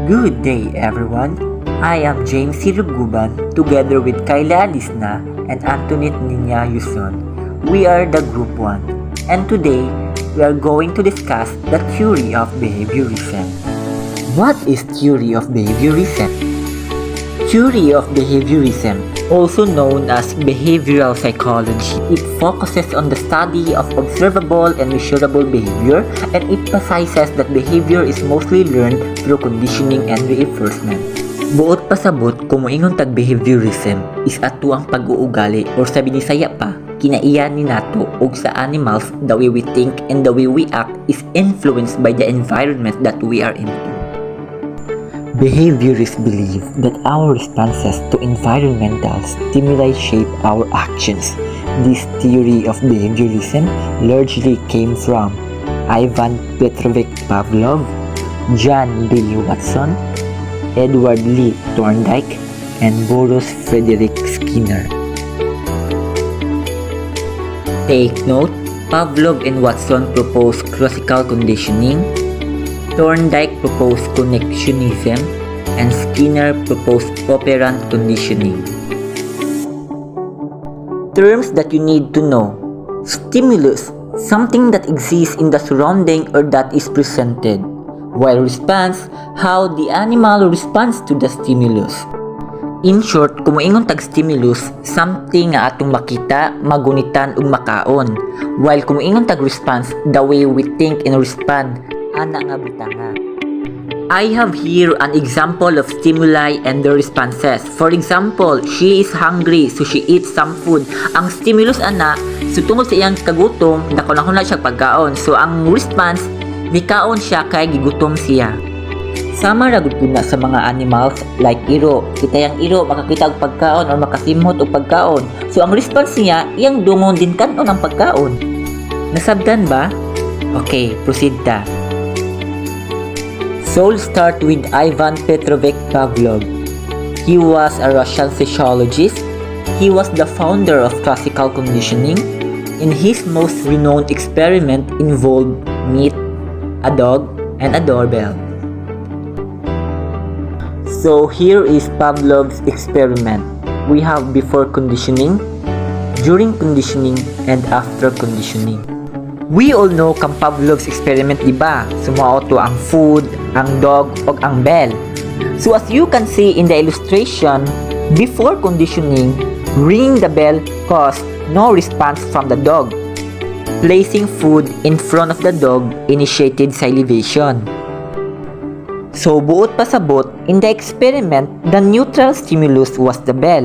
Good day, everyone. I am James Lubguban together with KAYLA ALESNA and ANTONIETTE YUSON. We are the Group 1, and today we are going to discuss the theory of behaviorism. What is theory of behaviorism? Theory of behaviorism, also known as behavioral psychology, it focuses on the study of observable and measurable behavior and emphasizes that behavior is mostly learned through conditioning and reinforcement. Buot pasabot kumuingon tag behaviorism is ato ang pag-uugali or sa Binisaya pa, kinaiyan ni nato og sa animals the way we think and the way we act is influenced by the environment that we are into. Behaviorists believe that our responses to environmental stimuli shape our actions. This theory of behaviorism largely came from Ivan Petrovich Pavlov, John Lee Watson, Edward Lee Thorndike, and Boris Frederick Skinner. Take note, Pavlov and Watson proposed classical conditioning, Thorndike proposed connectionism, and Skinner proposed operant conditioning. Terms that you need to know. Stimulus, something that exists in the surrounding or that is presented. While response, how the animal responds to the stimulus. In short, kumuingon tag stimulus, something nga atong makita, magunitan ug makaon. While kumuingon tag response, the way we think and respond, ana nga butanga. I have here an example of stimuli and their responses. For example, she is hungry, so she eats some food. Ang stimulus ana, so tungod sa iyang kagutom, dako na siya pagkaon. So ang response, mikaon siya kay gigutom siya. Sama ra gud na sa mga animals like iro. Kita yang iro makakita og pagkaon or makasimhot og pagkaon. So ang response niya, iyang dungon din kanon ang pagkaon. Nasabdan ba? Okay, proceed ta. So we'll start with Ivan Petrovich Pavlov. He was a Russian physiologist. He was the founder of classical conditioning, and his most renowned experiment involved meat, a dog, and a doorbell. So here is Pavlov's experiment. We have before conditioning, during conditioning, and after conditioning. We all know kang Pavlov's experiment, diba? Sumao to ang food, ang dog, o ang bell. So as you can see in the illustration, before conditioning, ringing the bell caused no response from the dog. Placing food in front of the dog initiated salivation. So buot pasabot, in the experiment, the neutral stimulus was the bell.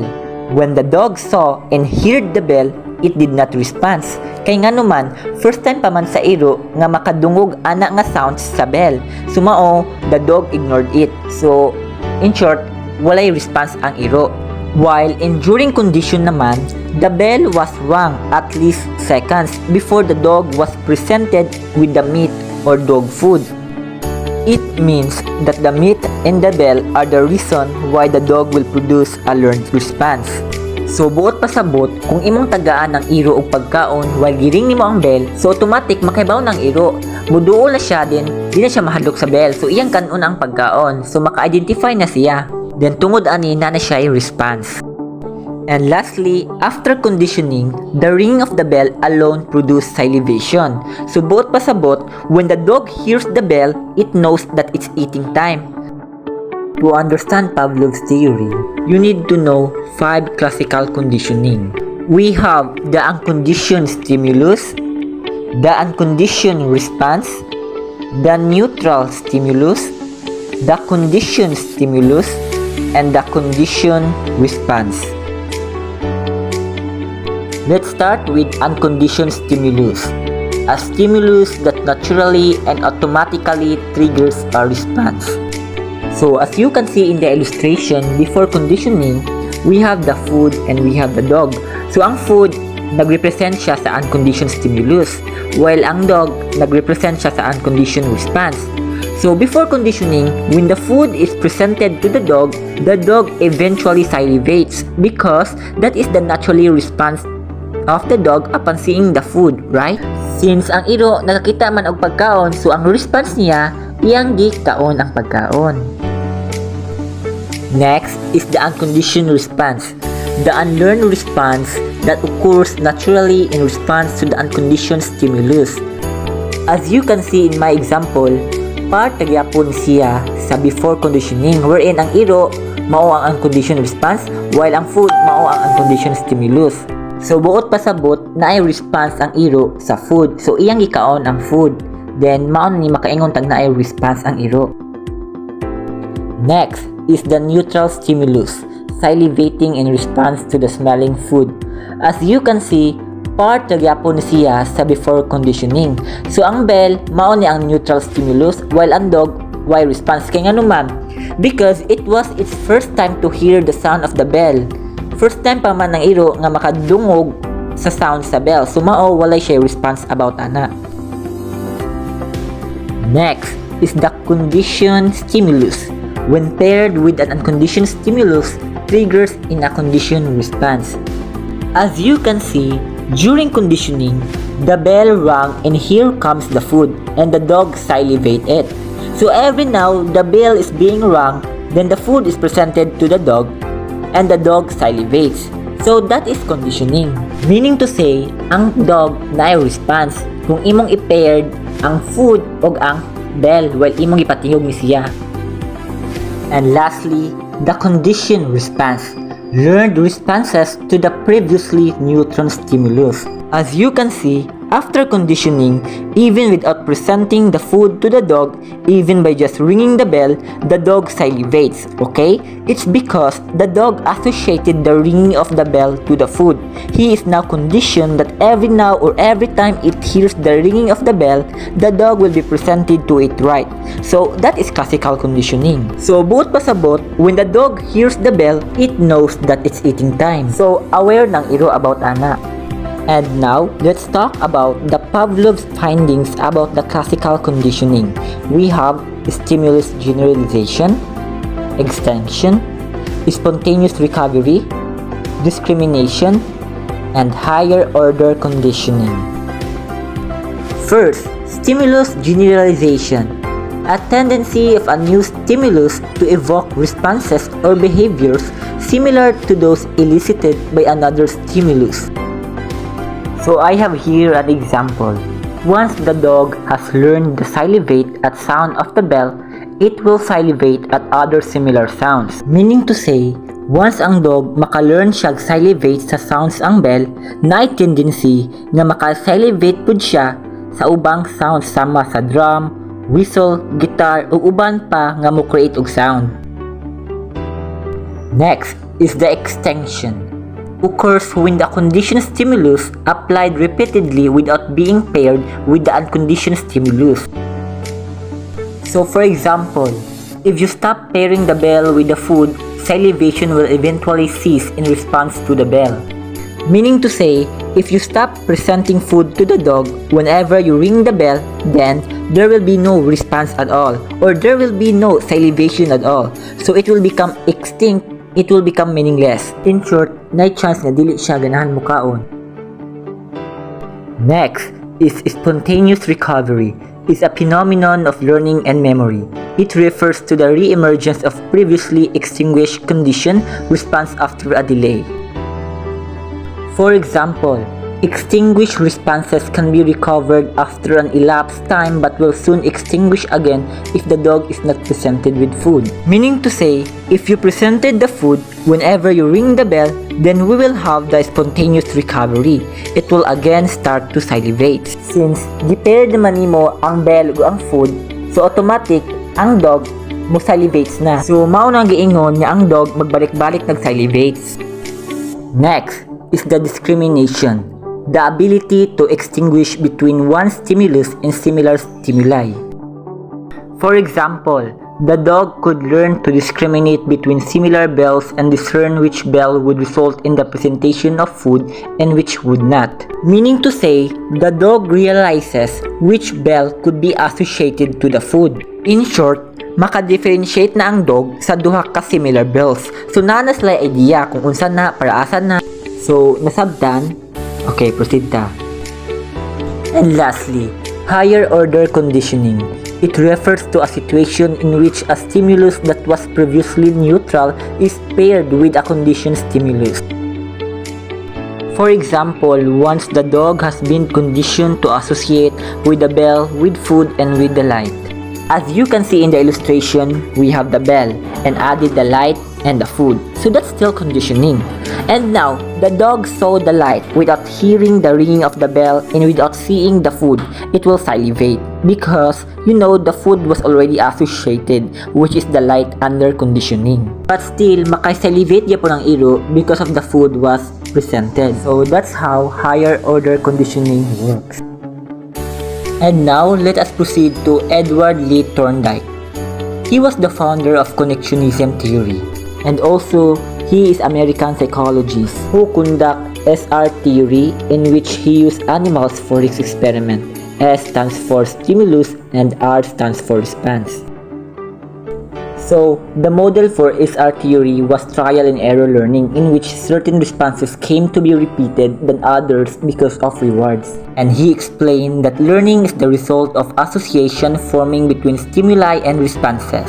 When the dog saw and heard the bell, it did not respond. Kay nga naman, first time pa man sa iro nga makadungog ana nga sounds sa bell. Sumao, the dog ignored it. So, in short, walay response ang iro. While in during condition naman, the bell was rung at least seconds before the dog was presented with the meat or dog food. It means that the meat and the bell are the reason why the dog will produce a learned response. So buot pasabot, kung imong tagaan ng iro og pagkaon while giring nimo ang bell, so automatic makaibaw ng iro. Muduol na siya din, di na siya mahadlok sa bell. So iyang kanon ang pagkaon. So maka-identify na siya. Then tungod ani na siya yung response. And lastly, after conditioning, the ringing of the bell alone produced salivation. So buot pasabot, when the dog hears the bell, it knows that it's eating time. To understand Pavlov's theory, you need to know 5 classical conditioning. We have the unconditioned stimulus, the unconditioned response, the neutral stimulus, the conditioned stimulus, and the conditioned response. Let's start with unconditioned stimulus, a stimulus that naturally and automatically triggers a response. So as you can see in the illustration, before conditioning, we have the food and we have the dog. So ang food, nagrepresent siya sa unconditioned stimulus, while ang dog, nagrepresent siya sa unconditioned response. So before conditioning, when the food is presented to the dog eventually salivates because that is the naturally response of the dog upon seeing the food, right? Since ang iro nakakita man og pagkaon, so ang response niya, iyang gikaon ang pagkaon. Next is the unconditioned response, the unlearned response that occurs naturally in response to the unconditioned stimulus. As you can see in my example, part nagyapon siya sa before conditioning wherein ang iro mao ang unconditioned response while ang food mao ang unconditioned stimulus. So buot pasabot na ay response ang iro sa food. So iyang gikaon ang food. Then mao ni makaingon tag na ay response ang iro. Next is the neutral stimulus, salivating in response to the smelling food. As you can see, part nagyapon siya sa before conditioning. So ang bell mao ni ang neutral stimulus while ang dog why response kay ngano man? Because it was its first time to hear the sound of the bell. First time pa man ng iro nga makadungog sa sound sa bell. So mao walay siya response about ana. Next is the conditioned stimulus. When paired with an unconditioned stimulus, triggers in a conditioned response. As you can see, during conditioning, the bell rang and here comes the food and the dog salivate it. So every now the bell is being rung, then the food is presented to the dog and the dog salivates. So that is conditioning. Meaning to say, ang dog na ay response kung imong i-paired ang food o ang bell while imong ipatingog ni siya. And lastly, the conditioned response. Learned responses to the previously neutral stimulus. As you can see, after conditioning, even without presenting the food to the dog, even by just ringing the bell, the dog salivates, okay? It's because the dog associated the ringing of the bell to the food. He is now conditioned that every now or every time it hears the ringing of the bell, the dog will be presented to it right. So, that is classical conditioning. So, buot pasabot, when the dog hears the bell, it knows that it's eating time. So, aware ng iro about ana. And now, let's talk about the Pavlov's findings about the classical conditioning. We have stimulus generalization, extension, spontaneous recovery, discrimination, and higher order conditioning. First, stimulus generalization, a tendency of a new stimulus to evoke responses or behaviors similar to those elicited by another stimulus. So I have here an example. Once the dog has learned to salivate at sound of the bell, it will salivate at other similar sounds. Meaning to say, once ang dog maka-learn siya salivate sa sounds ang bell, na tendency nga maka-salivate pud siya sa ubang sounds sama sa drum, whistle, guitar ug uban pa nga mo create og sound. Next is the extension. Occurs when the conditioned stimulus applied repeatedly without being paired with the unconditioned stimulus. So for example, if you stop pairing the bell with the food, salivation will eventually cease in response to the bell. Meaning to say, if you stop presenting food to the dog whenever you ring the bell, then there will be no response at all, or there will be no salivation at all. So it will become extinct. It will become meaningless. In short, na chance na dili siya ganahan mukaon. Next is spontaneous recovery. Is a phenomenon of learning and memory. It refers to the re-emergence of previously extinguished condition response after a delay. For example, extinguished responses can be recovered after an elapsed time but will soon extinguish again if the dog is not presented with food. Meaning to say, if you presented the food whenever you ring the bell, then we will have the spontaneous recovery. It will again start to salivate. Since di-pair naman nimo ang bell o ang food, so automatic ang dog mo salivates na. So mao nang giingon nga ang dog magbalik-balik nag-salivates. Next is the discrimination. The ability to extinguish between one stimulus and similar stimuli. For example, the dog could learn to discriminate between similar bells and discern which bell would result in the presentation of food and which would not. Meaning to say, the dog realizes which bell could be associated to the food. In short, maka-differentiate na ang dog sa duha ka similar bells. So nanas lay idea kung unsa na para asa na. So nasabtan. Okay, proceed ta. And lastly, higher order conditioning. It refers to a situation in which a stimulus that was previously neutral is paired with a conditioned stimulus. For example, once the dog has been conditioned to associate with the bell, with food, and with the light. As you can see in the illustration, we have the bell and added the light and the food. So that's still conditioning. And now, the dog saw the light without hearing the ringing of the bell and without seeing the food. It will salivate because, the food was already associated, which is the light under conditioning. But still, makay-salivate niya po ng iro because of the food was presented. So that's how higher order conditioning works. And now, let us proceed to Edward Lee Thorndike. He was the founder of connectionism theory, and also he is American psychologist who conduct SR theory, in which he used animals for his experiment. S stands for stimulus and R stands for response. So, the model for SR theory was trial and error learning, in which certain responses came to be repeated than others because of rewards. And he explained that learning is the result of association forming between stimuli and responses.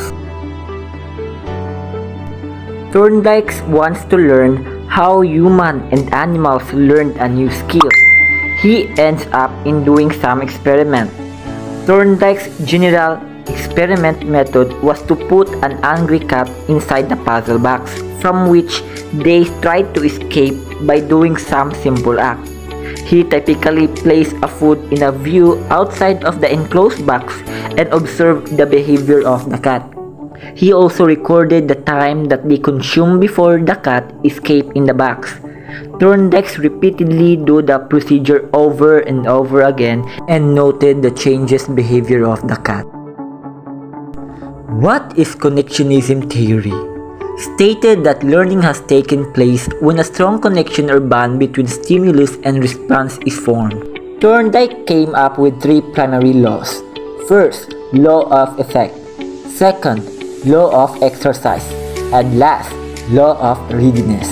Thorndike wants to learn how human and animals learned a new skill. He ends up in doing some experiment. Thorndike's general experiment method was to put an angry cat inside the puzzle box, from which they tried to escape by doing some simple act. He typically placed a food in a view outside of the enclosed box and observed the behavior of the cat. He also recorded the time that they consumed before the cat escaped in the box. Thorndike repeatedly do the procedure over and over again and noted the changes behavior of the cat. What is connectionism theory? Stated that learning has taken place when a strong connection or bond between stimulus and response is formed. Thorndike came up with 3 primary laws. First, law of effect. Second, law of exercise. And last, law of readiness.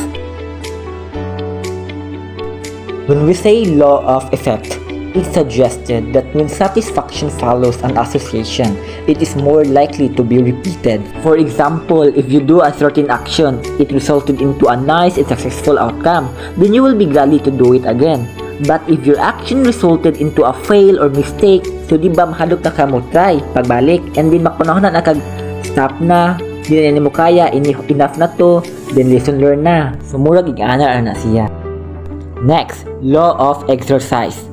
When we say law of effect, it suggested that when satisfaction follows an association, it is more likely to be repeated. For example, if you do a certain action, it resulted into a nice and successful outcome, then you will be glad to do it again. But if your action resulted into a fail or mistake, so di ba mahadok na ka mo try, pagbalik, and then makunahon na stop na, di na mo kaya, enough na to, then lesson learned na. So murag igana na siya. Next, law of exercise.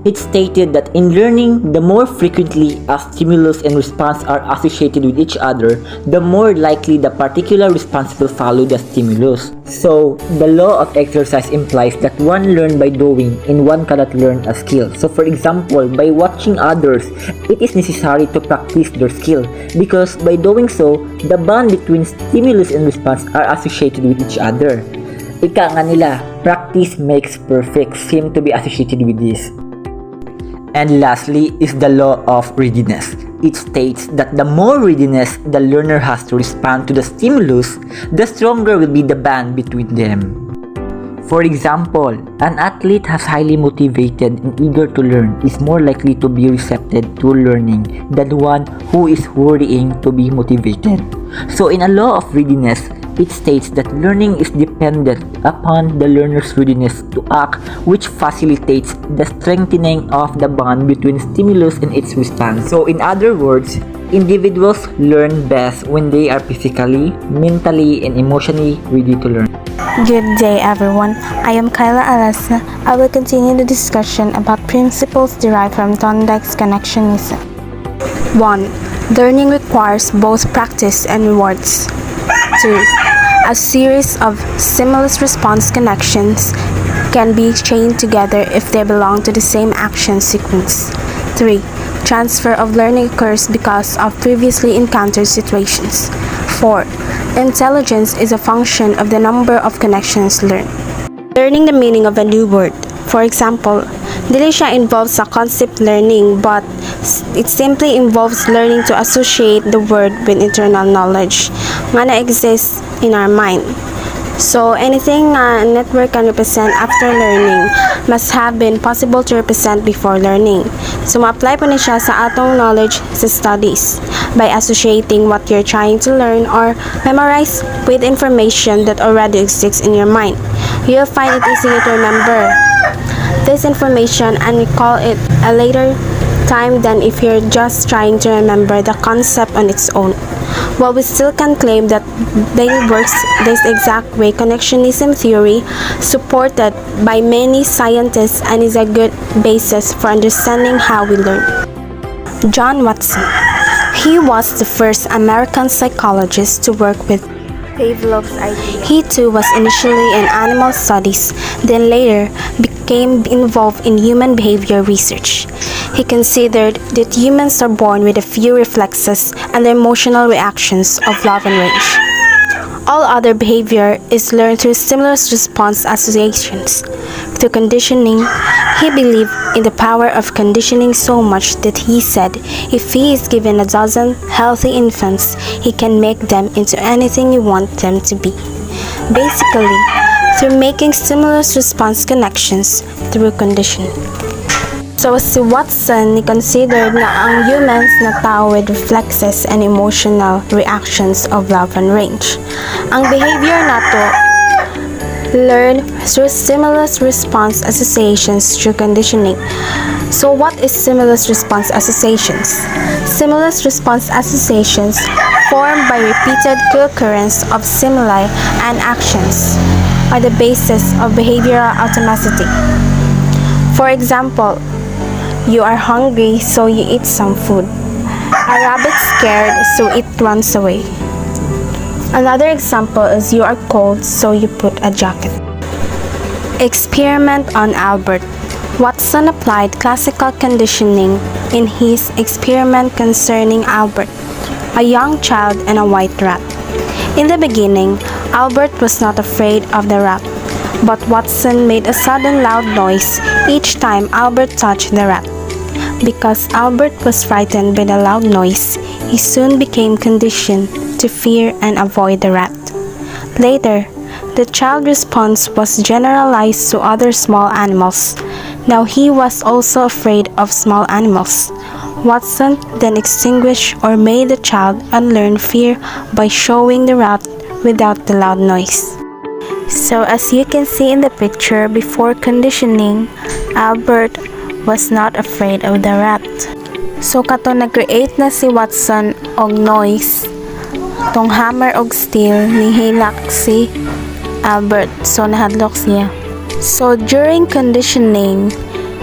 It stated that in learning, the more frequently a stimulus and response are associated with each other, the more likely the particular response will follow the stimulus. So, the law of exercise implies that one learns by doing and one cannot learn a skill. So, for example, by watching others, it is necessary to practice their skill because by doing so, the bond between stimulus and response are associated with each other. Ika nga nila, practice makes perfect, seem to be associated with this. And lastly is the law of readiness. It states that the more readiness the learner has to respond to the stimulus, the stronger will be the bond between them. For example, an athlete has highly motivated and eager to learn is more likely to be receptive to learning than one who is worrying to be motivated. So in a law of readiness, it states that learning is dependent upon the learner's readiness to act, which facilitates the strengthening of the bond between stimulus and its response. So in other words, individuals learn best when they are physically, mentally, and emotionally ready to learn. Good day everyone, I am KAYLA ALESNA. I will continue the discussion about principles derived from Thorndike's connectionism. 1. Learning requires both practice and rewards. 2. A series of stimulus-response connections can be chained together if they belong to the same action sequence. 3. Transfer of learning occurs because of previously encountered situations. 4. Intelligence is a function of the number of connections learned. Learning the meaning of a new word. For example, dili siya involves a concept learning, but it simply involves learning to associate the word with internal knowledge nga na exists in our mind. So anything a network can represent after learning must have been possible to represent before learning. So ma-apply po na siya sa atong knowledge sa studies by associating what you're trying to learn or memorize with information that already exists in your mind. You'll find it easier to remember this information and recall it a later time than if you're just trying to remember the concept on its own. While we still can claim that they works this exact way, connectionism theory supported by many scientists and is a good basis for understanding how we learn. John Watson. He was the first American psychologist to work with Pavlov's idea. He too was initially in animal studies, then later became involved in human behavior research. He considered that humans are born with a few reflexes and the emotional reactions of love and rage. All other behavior is learned through stimulus response associations. Through conditioning, he believed in the power of conditioning so much that he said if he is given a dozen healthy infants, he can make them into anything you want them to be. Basically, through making stimulus response connections through conditioning. So si Watson ni considered na ang humans na tao with reflexes and emotional reactions of love and rage. Ang behavior nato learn through stimulus response associations through conditioning. So what is stimulus response associations? Stimulus response associations formed by repeated co-occurrence of stimuli and actions are the basis of behavioral automaticity. For example, you are hungry, so you eat some food. A rabbit scared, so it runs away. Another example is you are cold, so you put a jacket. Experiment on Albert. Watson applied classical conditioning in his experiment concerning Albert, a young child and a white rat. In the beginning, Albert was not afraid of the rat, but Watson made a sudden loud noise each time Albert touched the rat. Because Albert was frightened by the loud noise, he soon became conditioned to fear and avoid the rat. Later, the child's response was generalized to other small animals. Now he was also afraid of small animals. Watson then extinguished or made the child unlearn fear by showing the rat without the loud noise. So as you can see in the picture, before conditioning, Albert was not afraid of the rat. So kato nag-create na si Watson og noise, tong hammer og steel ni hilak si Albert, so nahadlok siya. So during conditioning,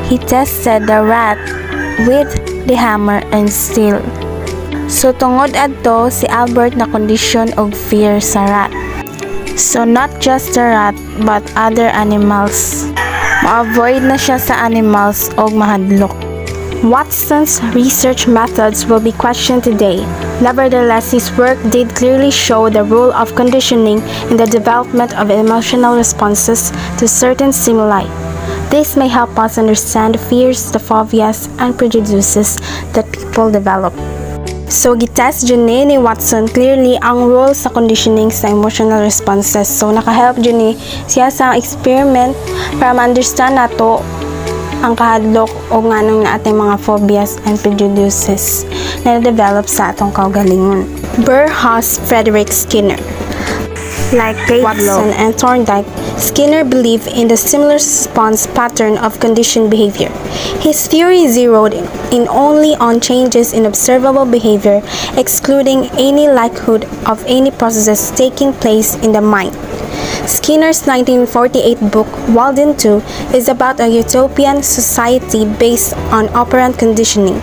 he tested the rat with the hammer and steel. So tungod adto si Albert na condition og fear sa rat. So not just the rat but other animals. Ma-avoid na siya sa animals o mahadlok. Watson's research methods will be questioned today. Nevertheless, his work did clearly show the role of conditioning in the development of emotional responses to certain stimuli. This may help us understand the fears, the phobias, and prejudices that people develop. So, gitest dyan ni Watson clearly ang role sa conditioning sa emotional responses. So, nakahelp dyan ni siya sa experiment para ma-understand nato ang kahadlok o nga nung ating mga phobias and prejudices na na-develop sa atong kaugalingon. Burrhus Frederick Skinner. Like Watson and Thorndike, Skinner believed in the stimulus response pattern of conditioned behavior. His theory zeroed in only on changes in observable behavior, excluding any likelihood of any processes taking place in the mind. Skinner's 1948 book, Walden 2, is about a utopian society based on operant conditioning.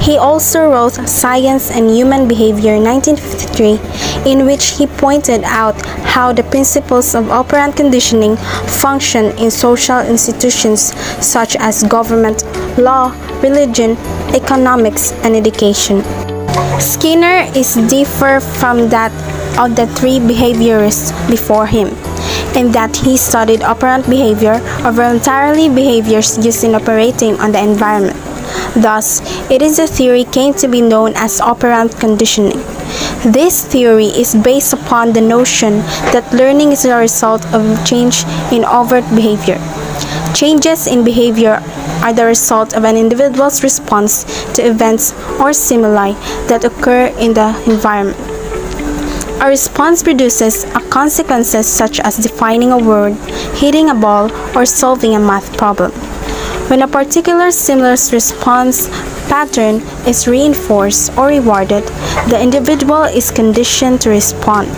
He also wrote Science and Human Behavior 1953, in which he pointed out how the principles of operant conditioning function in social institutions such as government, law, religion, economics, and education. Skinner is different from that of the three behaviorists before him, in that he studied operant behavior or voluntarily behaviors used in operating on the environment. Thus, it is a theory came to be known as operant conditioning. This theory is based upon the notion that learning is a result of change in overt behavior. Changes in behavior are the result of an individual's response to events or stimuli that occur in the environment. A response produces consequences such as defining a word, hitting a ball, or solving a math problem. When a particular stimulus response pattern is reinforced or rewarded, the individual is conditioned to respond.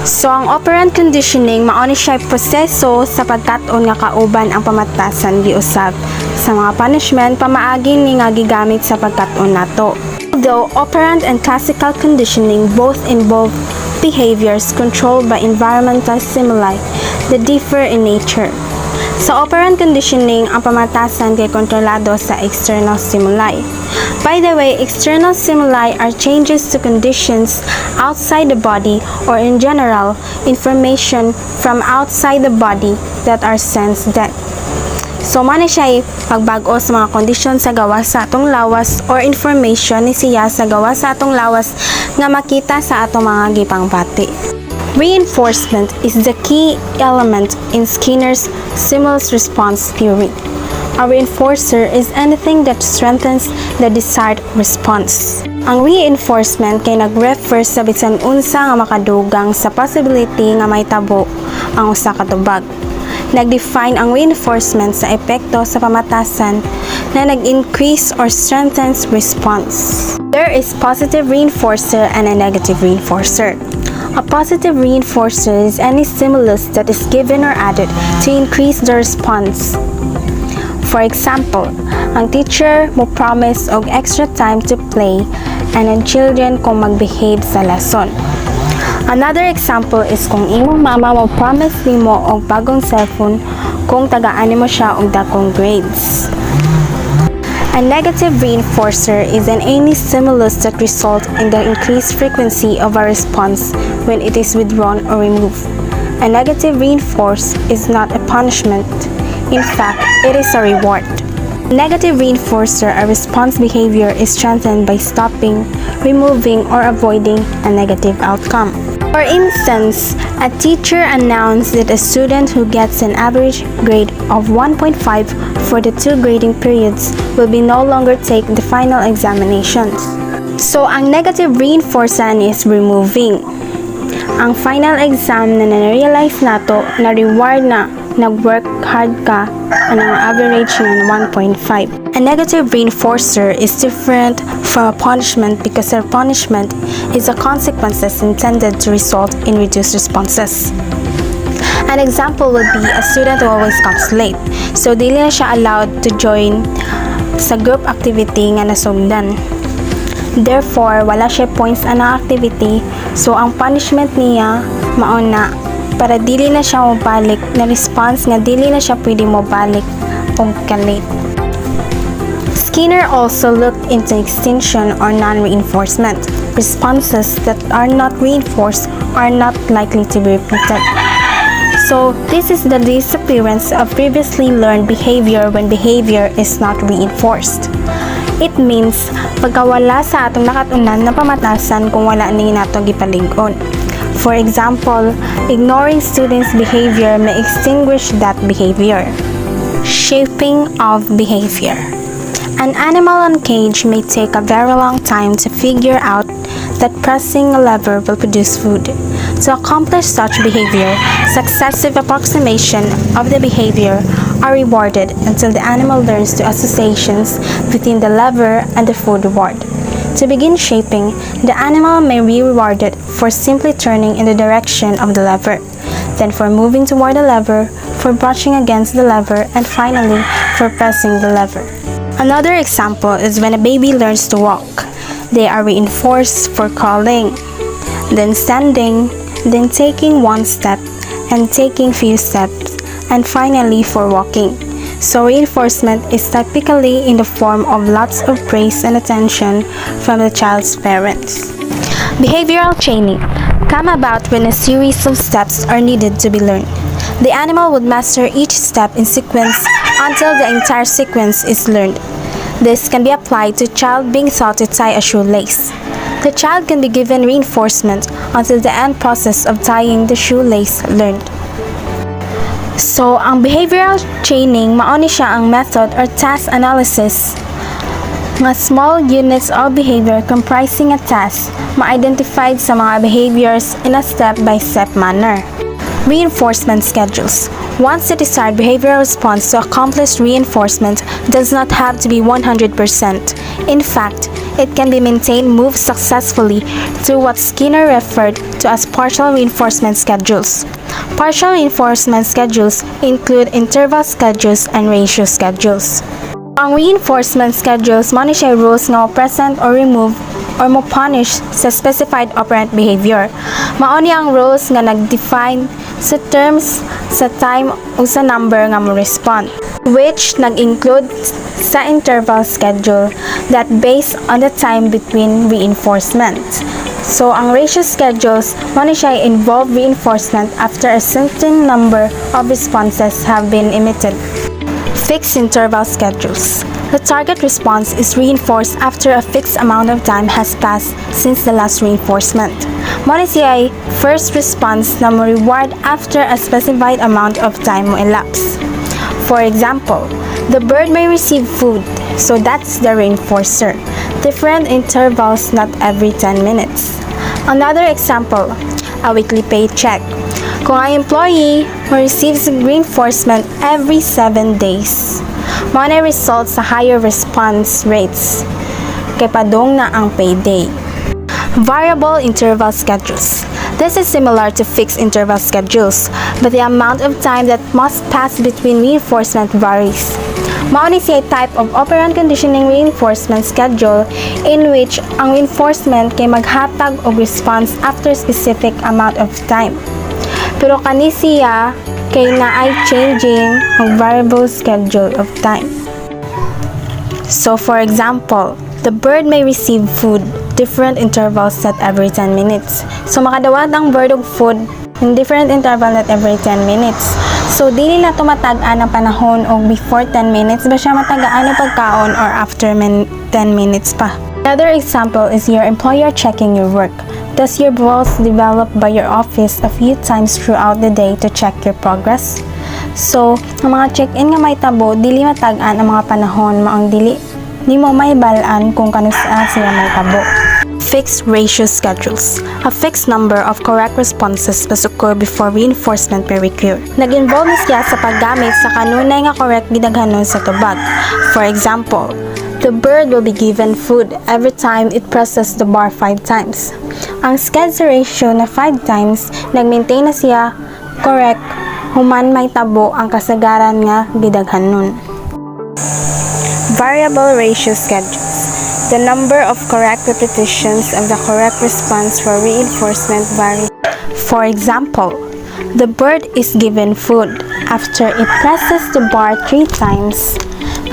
So, ang operant conditioning mao ni siya proseso sa pagkat-on nga kauban ang pamatasan giusab sa mga punishment pamaagi ni nga gigamit sa pagkat-on nato. Although operant and classical conditioning both involve behaviors controlled by environmental stimuli that differ in nature. Sa operant conditioning, ang pamatasan kay kontrolado sa external stimuli. By the way, external stimuli are changes to conditions outside the body or in general, information from outside the body that are sensed then. So, man siya pagbago sa mga kondisyon sa gawas sa atong lawas or information ni siya sa gawas sa atong lawas nga makita sa atong mga gipangbati. Reinforcement is the key element in Skinner's stimulus response theory. A reinforcer is anything that strengthens the desired response. Ang reinforcement kay nag-refer sa bisan unsa nga makadugang sa possibility nga may tabo ang usa ka tubag. Nag-define ang reinforcement sa epekto sa pamatasan na nag-increase or strengthens response. There is positive reinforcer and a negative reinforcer. A positive reinforcer is any stimulus that is given or added to increase the response. For example, ang teacher mo promise og extra time to play and ang children kung mag-behave sa lesson. Another example is kung imong mama mo promise nimo og bagong cellphone kung tagaan nimo siya og dakong grades. A negative reinforcer is any stimulus that results in the increased frequency of a response when it is withdrawn or removed. A negative reinforce is not a punishment. In fact, it is a reward. Negative reinforcer, a response behavior, is strengthened by stopping, removing, or avoiding a negative outcome. For instance, a teacher announced that a student who gets an average grade of 1.5 for the 2 grading periods will be no longer take the final examinations. So, ang negative reinforcer is removing. Ang final exam na na-realize nato na reward na nag-work hard ka and ang average na 1.5. A negative reinforcer is different from a punishment because a punishment is a consequences intended to result in reduced responses. An example would be a student who always comes late. So, dili na siya allowed to join sa group activity nga nasugdan. Therefore, wala siya points na activity. So, ang punishment niya mauna para dili na siya mabalik na response nga dili na siya pwede mabalik o ka-late. Skinner also looked into extinction or non-reinforcement. Responses that are not reinforced are not likely to be repeated. So, this is the disappearance of previously learned behavior when behavior is not reinforced. It means, pagkawala sa atong nakatunan na pamatasan kung wala ni nato gipalig-on. For example, ignoring students' behavior may extinguish that behavior. Shaping of behavior. An animal on cage may take a very long time to figure out that pressing a lever will produce food. To accomplish such behavior, successive approximation of the behavior are rewarded until the animal learns the associations between the lever and the food reward. To begin shaping, the animal may be rewarded for simply turning in the direction of the lever, then for moving toward the lever, for brushing against the lever, and finally, for pressing the lever. Another example is when a baby learns to walk. They are reinforced for crawling, then standing, then taking one step, and taking few steps, and finally for walking. So reinforcement is typically in the form of lots of praise and attention from the child's parents. Behavioral chaining come about when a series of steps are needed to be learned. The animal would master each step in sequence until the entire sequence is learned. This can be applied to a child being taught to tie a shoelace. The child can be given reinforcement until the end process of tying the shoelace learned. So, ang behavioral training, mao ni siya ang method or task analysis nga small units of behavior comprising a task ma-identified sa mga behaviors in a step-by-step manner. Reinforcement schedules. Once the desired behavioral response to accomplished reinforcement does not have to be 100%. In fact, it can be maintained moved successfully through what Skinner referred to as partial reinforcement schedules. Partial reinforcement schedules include interval schedules and ratio schedules. Ang reinforcement schedules mo ni siya rules nga present or remove or mo punish sa specified operant behavior. Mao ni ang rules nga nag-define sa terms, sa time o sa number nga mo respond, which nag-include sa interval schedule that based on the time between reinforcement. So, ang ratio schedules mo ni siya involve reinforcement after a certain number of responses have been emitted. Fixed interval schedules. The target response is reinforced after a fixed amount of time has passed since the last reinforcement. Mo ni siya first response na mo reward after a specified amount of time mo elapse. For example, the bird may receive food, so that's the reinforcer. Different intervals, not every 10 minutes. Another example, a weekly paycheck. Kung ang employee receives reinforcement every 7 days, mo na result sa higher response rates kay padong na ang payday. Variable interval schedules. This is similar to fixed interval schedules, but the amount of time that must pass between reinforcement varies. Mao ni siya type of operant conditioning reinforcement schedule in which ang reinforcement kay maghatag og response after specific amount of time. Pero kani siya kay naay changing ang variable schedule of time. So for example, the bird may receive food, different intervals set every 10 minutes. So makadawat ang bird og food in different interval not every 10 minutes. So dili na to matag-an ang panahon og before 10 minutes ba siya matagaan ang pagkaon or after 10 minutes pa. Another example is your employer checking your work. Does your boss develop by your office a few times throughout the day to check your progress? So, ang mga check-in nga may tabo, dili matag-an ang mga panahon maong dili mo may balaan kung kanusa siya may tabo. Fixed ratio schedules. A fixed number of correct responses must occur before reinforcement may recur. Nag-involve siya sa paggamit sa kanunay nga correct gidaghanon sa tubag. For example, the bird will be given food every time it presses the bar 5 times. Ang schedule ratio na 5 times, nag-maintain na siya correct human may tabo ang kasagaran nga gidaghanon. Variable ratio schedules. The number of correct repetitions of the correct response for reinforcement varies. For example, the bird is given food after it presses the bar 3 times,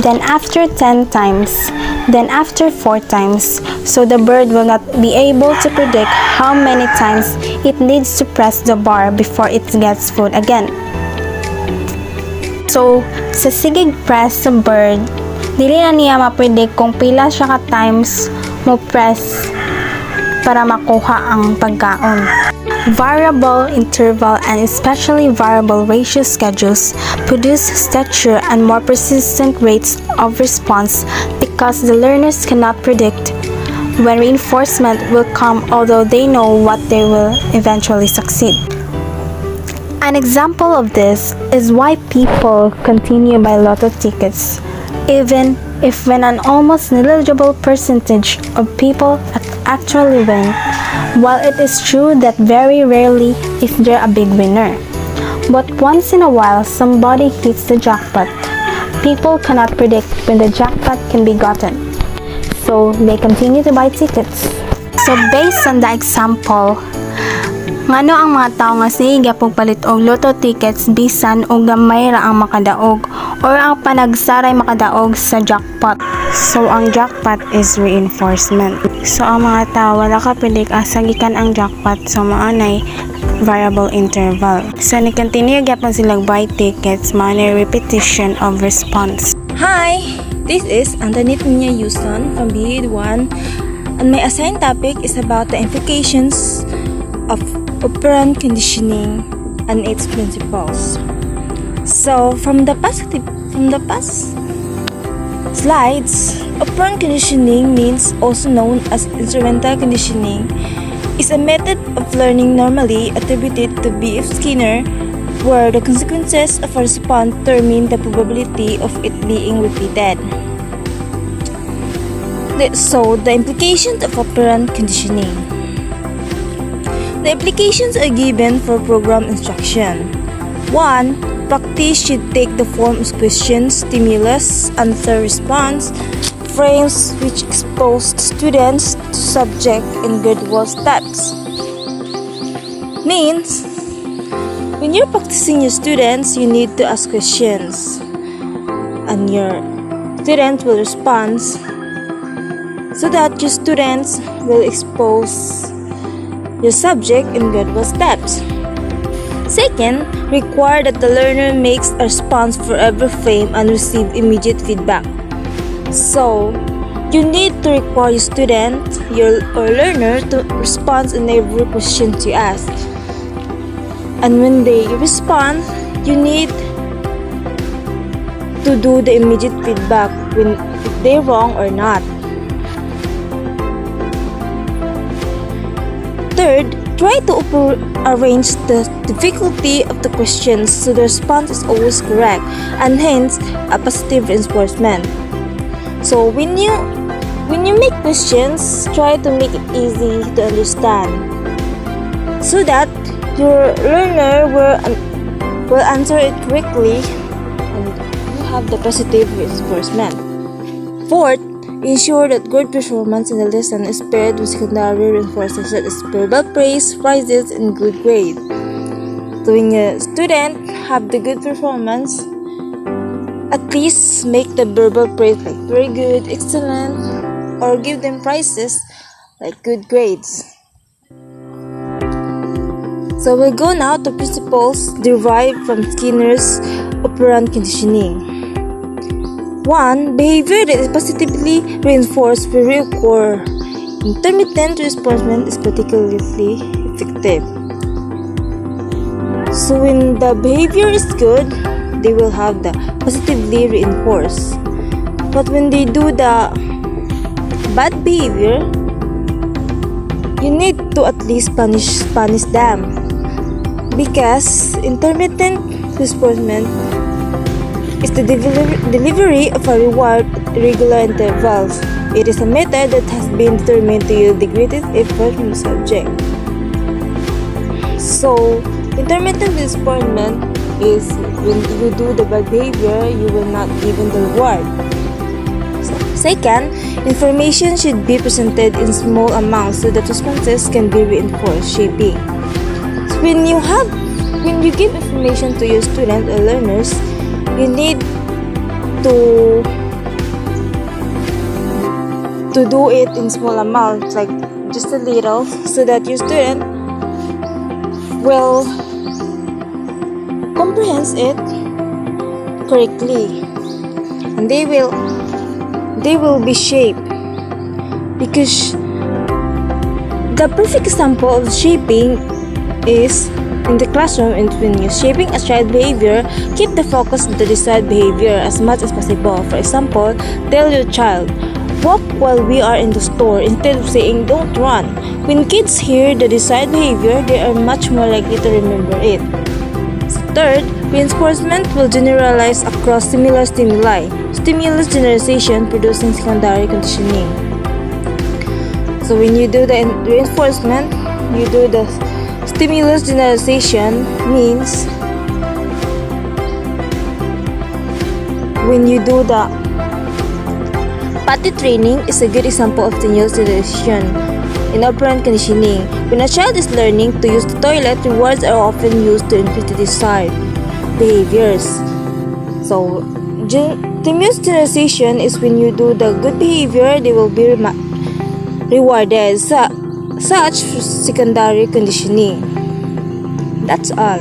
then after 10 times, then after 4 times, so the bird will not be able to predict how many times it needs to press the bar before it gets food again. So, sa sigig press sa bird, dili na niya ma-predict kung pila siya ka times mo press para makuha ang pagkaon. Variable, interval, and especially variable ratio schedules produce steadier and more persistent rates of response because the learners cannot predict when reinforcement will come, although they know what they will eventually succeed. An example of this is why people continue buy lotto tickets, even if when an almost negligible percentage of people actually win. While it is true that very rarely is there a big winner, but once in a while somebody hits the jackpot. People cannot predict when the jackpot can be gotten, so they continue to buy tickets. So based on the example, ngano ang mga tao nga sige pagpalit og lotto tickets bisan og gamay ra ang makadaog or ang panagsaray makadaog sa jackpot. So ang jackpot is reinforcement. So ang mga tao wala ka predict asa gikan ang jackpot, so maanay variable interval. So ni continue gyapon silang buy tickets, maanay repetition of response. Hi, this is Antoniotte YUSON from Grade 1 And my assigned topic is about the implications of operant conditioning and its principles. So from the past slides, operant conditioning means also known as instrumental conditioning is a method of learning normally attributed to B.F. Skinner where the consequences of a response determine the probability of it being repeated. So, the implications of operant conditioning. The implications are given for program instruction. 1. Practice should take the form of questions, stimulus, answer, response, frames which expose students to subject and gradual steps. Means, when you're practicing your students, you need to ask questions and your students will respond so that your students will expose your subject in gradual steps. Second, require that the learner makes a response for every frame and receive immediate feedback. So, you need to require your student or learner to respond in every question you ask. And when they respond, you need to do the immediate feedback if they're wrong or not. Third, try to arrange the difficulty of the questions so the response is always correct and hence a positive reinforcement. So when you make questions, try to make it easy to understand so that your learner will answer it correctly and you have the positive reinforcement. Fourth, ensure that good performance in the lesson is paired with secondary reinforcement such as verbal praise, prizes, and good grade. So when a student have the good performance, at least make the verbal praise like very good, excellent, or give them prizes like good grades. So we'll go now to principles derived from Skinner's operant conditioning. 1. Behavior that is positively reinforced will reoccur. Intermittent reinforcement is particularly effective. So when the behavior is good, they will have the positively reinforced. But when they do the bad behavior, you need to at least punish them. Because intermittent reinforcement is the delivery of a reward at regular intervals. It is a method that has been determined to yield the greatest effort from the subject. So, intermittent reinforcement is when you do the bad behavior, you will not given the reward. Second, information should be presented in small amounts so that responses can be reinforced, shaping. So when you give information to your students or learners, you need to do it in small amounts, like just a little, so that your student will comprehend it correctly, and they will be shaped. Because the perfect example of shaping is in the classroom, and when you're shaping a child behavior, keep the focus on the desired behavior as much as possible. For example, tell your child, walk while we are in the store, instead of saying don't run. When kids hear the desired behavior, they are much more likely to remember it. Third, reinforcement will generalize across similar stimuli. Stimulus generalization producing secondary conditioning. So when you do the reinforcement, you do the stimulus generalization, means when you do the potty training is a good example of stimulus generalization in operant conditioning. When a child is learning to use the toilet, rewards are often used to increase the desired behaviors. So stimulus generalization is when you do the good behavior, they will be rewarded. Such secondary conditioning. That's all.